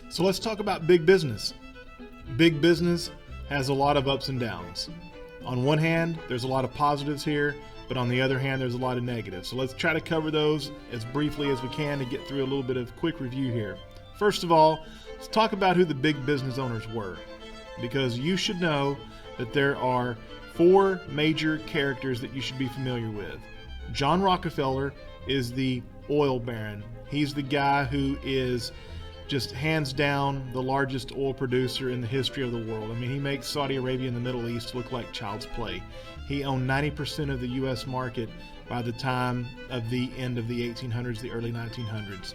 So let's talk about big business. Big business has a lot of ups and downs. On one hand, there's a lot of positives here, but on the other hand, there's a lot of negatives. So let's try to cover those as briefly as we can to get through a little bit of quick review here. First of all, let's talk about who the big business owners were, because you should know that there are four major characters that you should be familiar with. John Rockefeller is the oil baron. He's the guy who is just hands down the largest oil producer in the history of the world. I mean, he makes Saudi Arabia and the Middle East look like child's play. He owned 90% of the U.S. market by the time of the end of the 1800s, the early 1900s.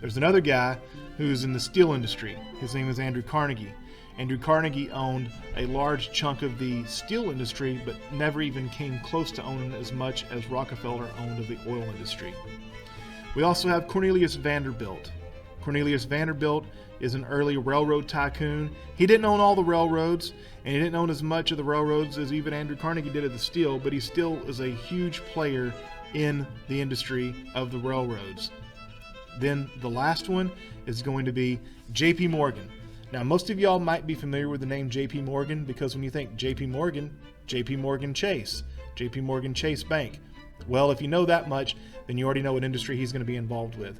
There's another guy who's in the steel industry. His name is Andrew Carnegie. Andrew Carnegie owned a large chunk of the steel industry, but never even came close to owning as much as Rockefeller owned of the oil industry. We also have Cornelius Vanderbilt. Cornelius Vanderbilt is an early railroad tycoon. He didn't own all the railroads, and he didn't own as much of the railroads as even Andrew Carnegie did of the steel, but he still is a huge player in the industry of the railroads. Then the last one is going to be J.P. Morgan. Now, most of y'all might be familiar with the name J.P. Morgan because when you think J.P. Morgan Chase, J.P. Morgan Chase Bank. Well, if you know that much, then you already know what industry he's going to be involved with.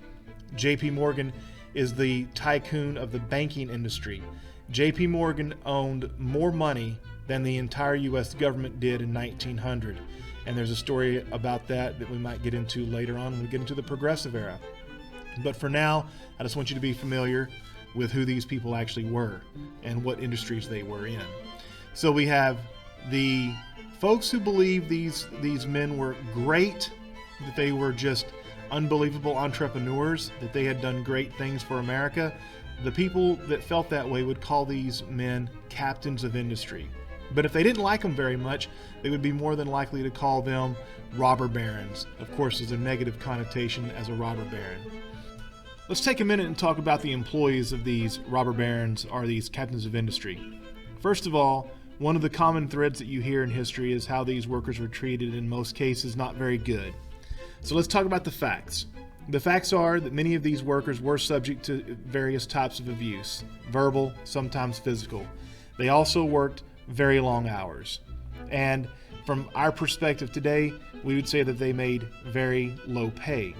J.P. Morgan is the tycoon of the banking industry. J.P. Morgan owned more money than the entire U.S. government did in 1900. And there's a story about that we might get into later on when we get into the Progressive Era. But for now, I just want you to be familiar with who these people actually were and what industries they were in. So we have the folks who believe these men were great, that they were just unbelievable entrepreneurs, that they had done great things for America. The people that felt that way would call these men captains of industry. But if they didn't like them very much, they would be more than likely to call them robber barons. Of course, there's a negative connotation as a robber baron. Let's take a minute and talk about the employees of these robber barons or these captains of industry. First of all, one of the common threads that you hear in history is how these workers were treated, in most cases not very good. So let's talk about the facts. The facts are that many of these workers were subject to various types of abuse, verbal, sometimes physical. They also worked very long hours. And from our perspective today, we would say that they made very low pay.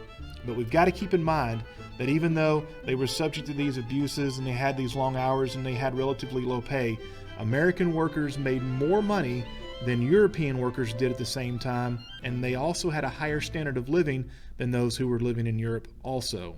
But we've got to keep in mind that even though they were subject to these abuses and they had these long hours and they had relatively low pay, American workers made more money than European workers did at the same time, and they also had a higher standard of living than those who were living in Europe also.